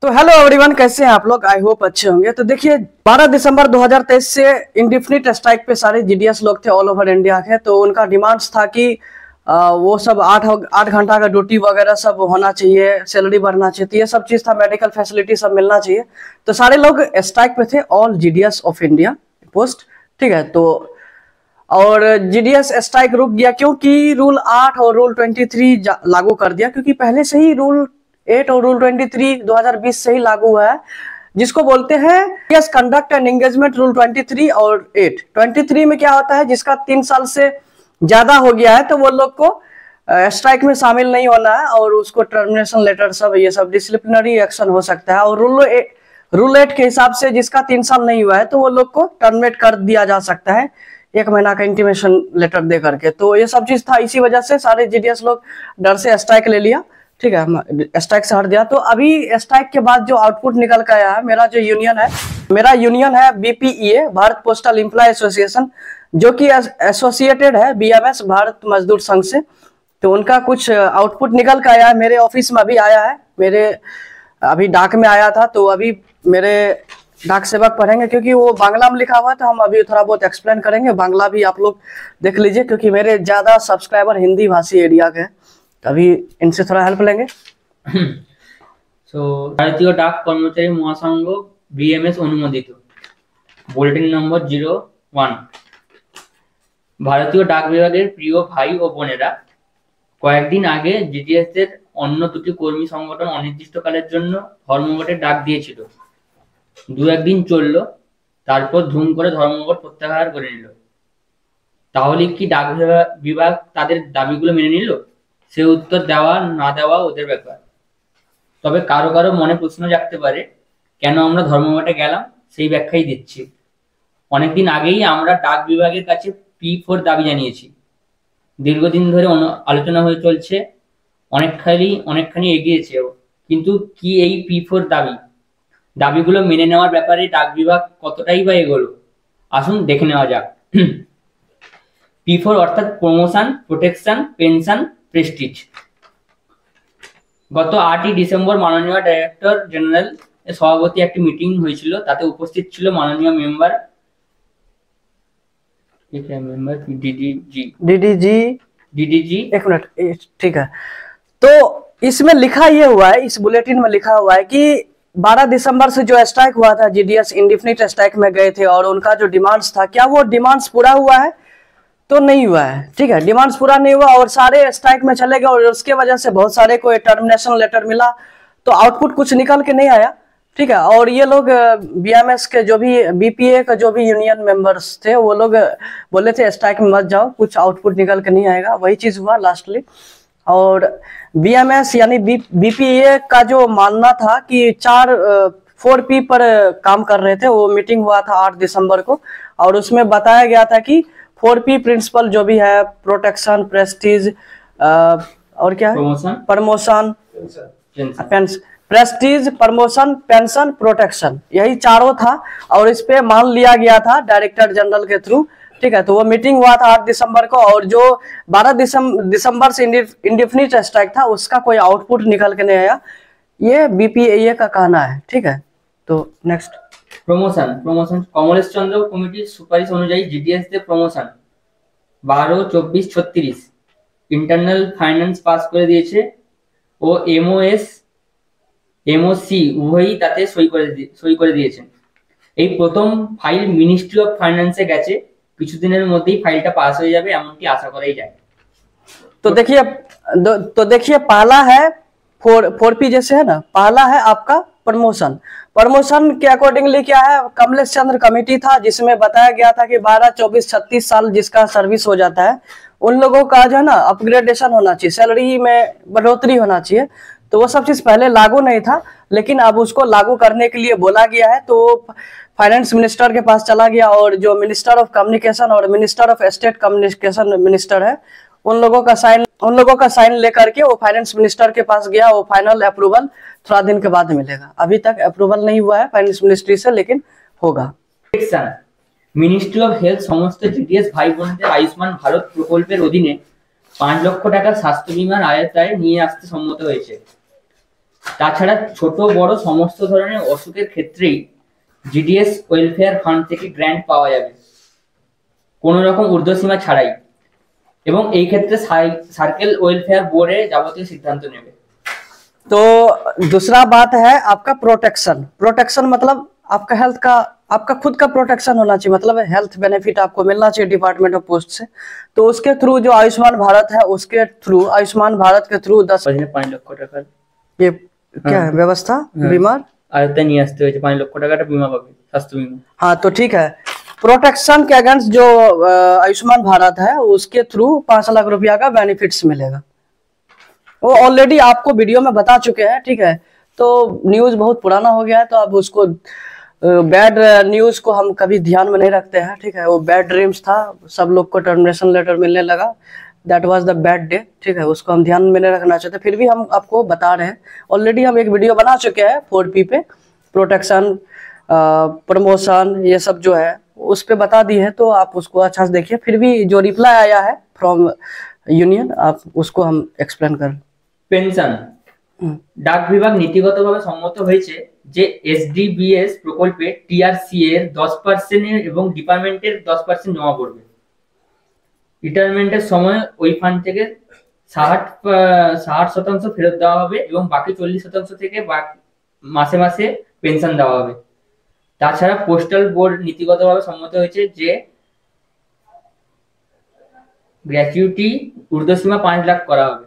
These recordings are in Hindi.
तो हेलो एवरीवन, कैसे हैं आप लोग। आई होप अच्छे होंगे। तो देखिए 12 दिसंबर 2023 से इंडिफिनिट स्ट्राइक पे सारे जीडीएस लोग थे ऑल ओवर इंडिया के। तो उनका डिमांड्स था कि वो सब 8 घंटा का ड्यूटी वगैरह सब होना चाहिए, सैलरी बढ़ना चाहिए, तो ये सब चीज़ था, मेडिकल फैसिलिटी सब मिलना चाहिए। तो सारे लोग स्ट्राइक पे थे, all GDS of India post, ठीक है। तो और जीडीएस स्ट्राइक रुक गया क्योंकि रूल 8 और रूल 23 लागू कर दिया, क्योंकि पहले से ही रूल 8 और रूल 23 2020 से ही लागू हुआ है, जिसको बोलते हैं yes conduct and engagement rule 23 और 8। 23 में क्या होता है, जिसका 3 साल से ज्यादा हो गया है तो वो लोग को स्ट्राइक में शामिल नहीं होना है और उसको टर्मिनेशन लेटर सब ये सब डिसिप्लिनरी एक्शन हो सकता है। और रूल 8 के हिसाब से जिसका 3 साल नहीं हुआ है तो वो लोग को टर्मिनेट कर दिया जा सकता है 1 महीना का इंटीमेशन लेटर दे करके। तो ये सब चीज था, इसी वजह से सारे जीडीएस लोग डर से स्ट्राइक ले लिया, ठीक है, स्ट्राइक से हट दिया। तो अभी स्ट्राइक के बाद जो आउटपुट निकल कर आया है, मेरा यूनियन है बीपीईए, भारत पोस्टल एम्प्लॉय एसोसिएशन, जो कि एसोसिएटेड है बीएमएस भारत मजदूर संघ से। तो उनका कुछ आउटपुट निकल कर आया है, मेरे ऑफिस में अभी आया है, मेरे अभी डाक में आया था। तो अभी मेरे डाक सेवक पढ़ेंगे, क्योंकि वो बांग्ला में लिखा हुआ है, तो हम अभी थोड़ा बहुत एक्सप्लेन करेंगे। बांग्ला भी आप लोग देख लीजिए, क्योंकि मेरे ज्यादा सब्सक्राइबर हिंदी भाषी एरिया के हैं, अभी इनसे थोड़ा हेल्प लेंगे। भारतीय डाक कर्मचारी महासंघ बीएमएस अनुमोदित बुलेटिन नम्बर 01। भारतीय डाक विभागের প্রিয় ভাই ও বোনেরা, কয়েকদিন আগে জিডিএস এর অন্য দুটি কর্মী সংগঠন অনির্দিষ্টকালের জন্য ধর্মঘটের ডাক দিয়েছিল। দু একদিন চলল, তারপর ধুম করে ধর্মঘট প্রত্যাহার করে নিল। তাহলে কি ডাক বিভাগ তাদের দাবিগুলো মেনে নিল? সে উত্তর দেওয়া না দেওয়া ওদের ব্যাপার। তবে কারো কারো মনে প্রশ্ন জাগতে পারে, কেন আমরা ধর্মঘটে গেলাম, সেই ব্যাখ্যাই দিচ্ছি। অনেকদিন আগেই আমরা ডাক বিভাগের কাছে P4 দাবি জানিয়েছি। দীর্ঘদিন ধরে আলোচনা হয়ে চলছে, অনেকখানি এগিয়েছে, কিন্তু কি এই P4 দাবিগুলো মেনে নেওয়ার ব্যাপারে ডাক বিভাগ কতটাই বা এগোলো, আসুন দেখে নেওয়া যাক। P4 অর্থাৎ প্রমোশন, প্রোটেকশন, পেনশন, প্রেস্টিজ। গত 8 ডিসেম্বর মাননীয় ডাইরেক্টর জেনারেল এর সভাপতি একটি মিটিং হয়েছিল, তাতে উপস্থিত ছিল মাননীয় মেম্বার डीडीजी। एक मिनट, ठीक है। तो इसमें लिखा ये हुआ है, इस बुलेटिन में लिखा हुआ है कि 12 दिसंबर से जो स्ट्राइक हुआ था, जीडीएस इंडिफिनिट स्ट्राइक में गए थे और उनका जो डिमांड्स था, क्या वो डिमांड्स पूरा हुआ है? तो नहीं हुआ है, ठीक है, डिमांड्स पूरा नहीं हुआ और सारे स्ट्राइक में चले गए और उसके वजह से बहुत सारे को टर्मिनेशन लेटर मिला। तो आउटपुट कुछ निकल के नहीं आया, ठीक है। और ये लोग बीएमएस के जो भी बीपीए का जो भी यूनियन मेंबर्स थे, वो लोग बोले थे स्ट्राइक में मत जाओ, कुछ आउटपुट निकल के नहीं आएगा। वही चीज हुआ लास्टली। और बीएमएस यानी बीपीए का जो मानना था कि 4P पर काम कर रहे थे, वो मीटिंग हुआ था 8 दिसंबर को और उसमें बताया गया था कि 4P प्रिंसिपल जो भी है, प्रोटेक्शन, प्रेस्टीज और क्या है, promotion, Prestige, promotion, pension, protection, यही चारों था और इस पे मान लिया गया था डायरेक्टर जनरल के थ्रू, ठीक है। तो वो मीटिंग हुआ था 8 दिसंबर को और जो 12 दिसंबर से इंडिफिनिट स्ट्राइक था, उसका कोई आउटपुट निकल के नहीं आया, ये बीपीए का कहना है, ठीक है। तो नेक्स्ट প্রমোশন কমলেশ চন্দ্র কমিটির সুপারিশ অনুযায়ী জিডিএস দের প্রমোশন 12, 24, 36 ইন্টারনাল ফাইন্যান্স পাস করে দিয়েছে ও এমওসি উভয়ই তাতে সই করে দিয়েছেন। এই প্রথম ফাইল মিনিস্ট্রি অফ ফাইন্যান্সে গেছে, কিছুদিনের মধ্যেই ফাইলটা পাস হয়ে যাবে এমনটি আশা করাই যায়। तो देखिए पहला है 4P जैसे है ना, पहला है आपका प्रमोशन के अकॉर्डिंगली क्या है, कमलेश चंद्र कमेटी था जिसमें बताया गया था कि 12, 24, 36 साल जिसका सर्विस हो जाता है, उन लोगों का जो है ना अपग्रेडेशन होना चाहिए, सैलरी में बढ़ोतरी होना चाहिए। तो वो सब चीज पहले लागू नहीं था, लेकिन अब उसको लागू करने के लिए बोला गया है। तो फाइनेंस मिनिस्टर के पास चला गया और जो मिनिस्टर ऑफ कम्युनिकेशन और minister of state communication minister है, उन लोगों का साइन लेकर के वो फाइनेंस मिनिस्टर के पास गया। वो फाइनल अप्रूवल थोड़ा दिन के बाद मिलेगा, अभी तक अप्रूवल नहीं हुआ है फाइनेंस मिनिस्ट्री से, लेकिन होगा। मिनिस्ट्री ऑफ हेल्थ समस्त जीडीएस भाई বোনদের আয়ুষ্মান ভারত প্রকল্পের অধীনে 5 লক্ষ টাকা স্বাস্থ্য বীমার আওতায় নিয়ে আসতে সম্মত হয়েছে। তাছাড়া ছোট বড় সমস্ত ধরনের অসুখের ক্ষেত্রেই জিডিএস ওয়েলফেয়ার ফান্ড থেকে গ্র্যান্ট পাওয়া যাবে কোনো রকম ঊর্ধ্বসীমা ছাড়াই, এবং এই ক্ষেত্রে সার্কেল ওয়েলফেয়ার বোর্ডে যাবতীয় সিদ্ধান্ত নেবে। तो दूसरा बात है आपका प्रोटेक्शन। प्रोटेक्शन मतलब आपका हेल्थ का, आपका खुद का प्रोटेक्शन होना चाहिए, मतलब हेल्थ बेनिफिट आपको मिलना चाहिए डिपार्टमेंट ऑफ पोस्ट से। तो उसके थ्रू जो आयुष्मान भारत है, उसके थ्रू आयुष्मान भारत के थ्रू 5 লক্ষ টাকার ये क्या है व्यवस्था बीमार আয়ত্তায় নিয়ে আসতে হয়েছে, 5 লক্ষ টাকাটা বিমা পাবে, স্বাস্থ্য বিমা। हाँ तो ठीक है, प्रोटेक्शन के अगेंस्ट जो आयुष्मान भारत है उसके थ्रू 5 लाख रुपया का बेनिफिट्स मिलेगा। वो ऑलरेडी आपको वीडियो में बता चुके हैं, ठीक है। तो न्यूज बहुत पुराना हो गया है, तो अब उसको बैड न्यूज को हम कभी ध्यान में नहीं रखते हैं, ठीक है। वो बैड ड्रीम्स था, सब लोग को टर्मिनेशन लेटर मिलने लगा, that was the bad day, ठीक है। उसको हम ध्यान में नहीं रखना चाहते, फिर भी हम आपको बता रहे हैं। ऑलरेडी हम एक वीडियो बना चुके हैं 4P पे, प्रोटेक्शन प्रमोशन ये सब जो है उस पे बता दी है, तो आप उसको अच्छा से देखिए। फिर भी जो रिप्लाई आया है फ्रॉम यूनियन, आप उसको हम एक्सप्लेन कर। পেনশন, ডাক বিভাগ নীতিগতভাবে সম্মত হয়েছে যে এসডিবিএস প্রকল্পে টিআরসি এর 10% এবং ডিপার্টমেন্টের 10% জমা পড়বে। রিটায়ারমেন্টের সময় ওই ফান্ড থেকে 60% ফেরত দেওয়া হবে এবং বাকি 40% থেকে মাসে মাসে পেনশন দেওয়া হবে। তাছাড়া পোস্টাল বোর্ড নীতিগতভাবে সম্মত হয়েছে যে গ্র্যাচুইটি ঊর্ধ্বসীমা 5 লাখ করা হবে।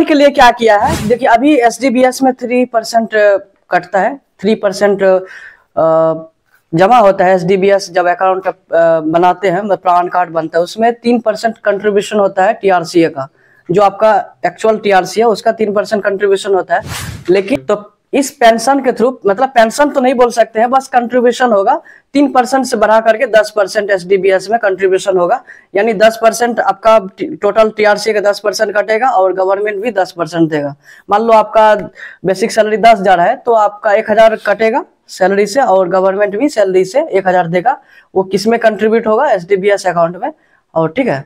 के लिए क्या किया है, देखिए अभी एसडीबीएस में 3% कटता है, 3% जमा होता है। एसडीबीएस जब अकाउंट बनाते हैं, प्राण कार्ड बनता है, उसमें 3% कंट्रीब्यूशन होता है टीआरसीए का। जो आपका एक्चुअल टीआरसी है उसका 3% कंट्रीब्यूशन होता है। लेकिन तो इस पेंशन के थ्रू, मतलब पेंशन तो नहीं बोल सकते हैं, बस कंट्रीब्यूशन होगा 3% से बढ़ा करके 10% एसडीबीएस में कंट्रीब्यूशन होगा। यानी 10% आपका टोटल टीआरसी का 10% कटेगा और गवर्नमेंट भी 10% देगा। मान लो आपका बेसिक सैलरी 10,000 है, तो आपका 1,000 कटेगा सैलरी से और गवर्नमेंट भी सैलरी से 1,000 देगा। वो किस में कंट्रीब्यूट होगा, एसडीबीएस अकाउंट में। और ठीक है,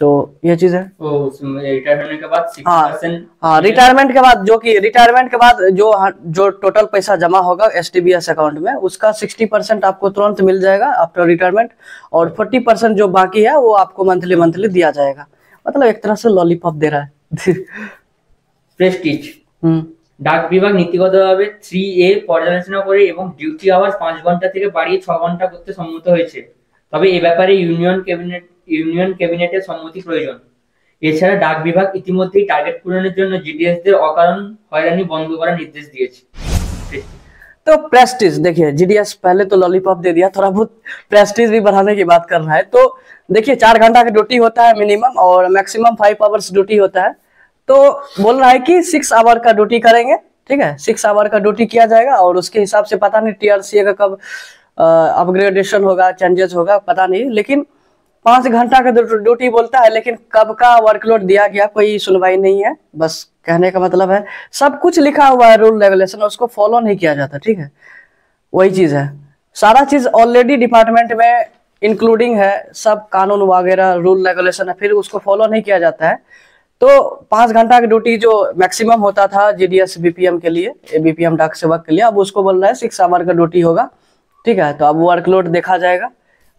तो ये चीज है। रिटायरमेंट के बाद 6%, हाँ रिटायरमेंट के बाद रिटायरमेंट के बाद जो टोटल पैसा जमा होगा एसडीबीएस अकाउंट में, उसका 60% आपको तुरंत मिल जाएगा आफ्टर रिटायरमेंट, और 40% जो बाकी है वो आपको मंथली दिया जाएगा। मतलब एक तरह से लॉलीपॉप दे रहा है। প্রেস্টিজ, ডাক বিভাগ নীতিগতভাবে 3A পর্যালোচনা করে এবং ডিউটি আওয়ার্স 5 ঘন্টা থেকে বাড়িয়ে 6 ঘন্টা করতে সম্মত হয়েছে। তবে এই ব্যাপারে ইউনিয়ন ক্যাবিনেটের সম্মতি প্রয়োজন। এছাড়া ডাক বিভাগ ইতিমধ্যেই টার্গেট পূরণের জন্য জিডিএসদের অকারণ হয়রানি বন্ধ করার নির্দেশ দিয়েছে। तो प्रेस्टीज, देखिए जीडीएस पहले तो लॉलीपॉप दे दिया, थोड़ा बहुत प्रेस्टीज भी बढ़ाने की बात कर रहा है। तो देखिए 4 घंटा का ड्यूटी होता है मिनिमम, और मैक्सिमम 5 आवर्स ड्यूटी होता है। तो बोल रहा है कि 6 आवर का ड्यूटी करेंगे, ठीक है, 6 आवर का ड्यूटी किया जाएगा। और उसके हिसाब से पता नहीं टीआरसीए का कब अपग्रेडेशन होगा, चेंजेस होगा, पता नहीं। लेकिन 5 घंटा का ड्यूटी बोलता है, लेकिन कब का वर्कलोड दिया गया कोई सुनवाई नहीं है। बस कहने का मतलब है सब कुछ लिखा हुआ है रूल रेगुलेशन, उसको फॉलो नहीं किया जाता, ठीक है। वही चीज है, सारा चीज ऑलरेडी डिपार्टमेंट में इंक्लूडिंग है, सब कानून वगैरह रूल रेगुलेशन है, फिर उसको फॉलो नहीं किया जाता है। तो 5 घंटा की ड्यूटी जो मैक्सिमम होता था जीडीएस बीपीएम के लिए, बीपीएम डाक सेवक के लिए, अब उसको बोल रहा है 6 आवर का ड्यूटी होगा, ठीक है। तो अब वर्कलोड देखा जाएगा।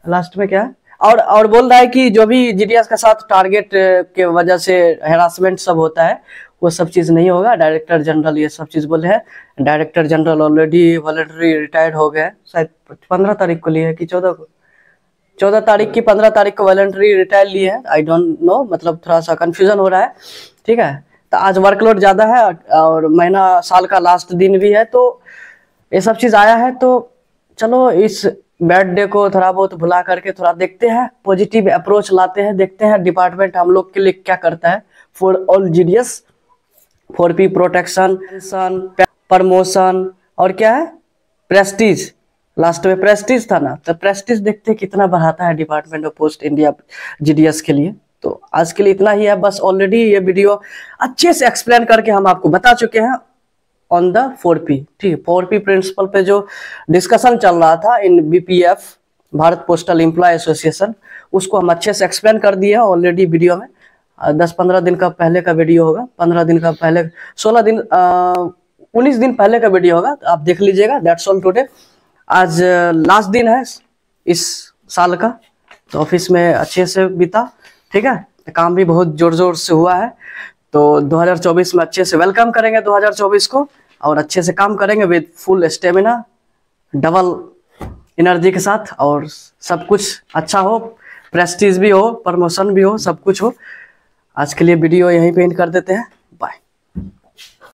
लास्ट में क्या है, और बोल रहा है कि जो भी जीडीएस के साथ टारगेट के वजह से हैरासमेंट सब होता है, वो सब चीज नहीं होगा। डायरेक्टर जनरल ये सब चीज बोले हैं। Director general already voluntary retired हो गए, शायद 15 तारीख को लिए है कि 14 को, 14 तारीख की 15 तारीख को वॉलंटरी रिटायर लिए हैं। आई डोंट नो, मतलब थोड़ा सा कंफ्यूजन हो रहा है, ठीक है। तो आज वर्कलोड ज्यादा है और महीना साल का लास्ट दिन भी है, तो ये सब चीज आया है। तो चलो इस बैड डे को थोड़ा बहुत भुला करके थोड़ा देखते हैं, पॉजिटिव अप्रोच लाते हैं, देखते हैं डिपार्टमेंट हम लोग के लिए क्या करता है। For all GDS 4P protection, promotion, और क्या है प्रेस्टीज, लास्ट में प्रेस्टीज था ना, तो प्रेस्टीज देखते हैं कितना बढ़ाता है department of post India GDS के लिए। तो आज के लिए इतना ही है, बस ऑलरेडी ये वीडियो अच्छे से एक्सप्लेन करके हम आपको बता चुके हैं ऑन द 4P, ठीक है। 4P प्रिंसिपल पे जो डिस्कशन चल रहा था in BPF, Bharat postal employ association, उसको हम अच्छे से एक्सप्लेन कर दिए हैं ऑलरेडी वीडियो में। 10-15 दिन का पहले का वीडियो होगा, 15 दिन का पहले, 16 दिन 19 दिन पहले का वीडियो होगा, तो आप देख लीजिएगा। That's all today. आज लास्ट दिन है इस साल का, तो ऑफिस में अच्छे से बीता, ठीक है। काम भी बहुत जोर जोर से हुआ है, तो 2024 में अच्छे से वेलकम करेंगे 2024 को, और अच्छे से काम करेंगे with full stamina, double energy के साथ, और सब कुछ अच्छा हो, प्रेस्टीज भी हो, प्रमोशन भी हो, सब कुछ हो। आज के लिए वीडियो यहीं पे एंड कर देते हैं।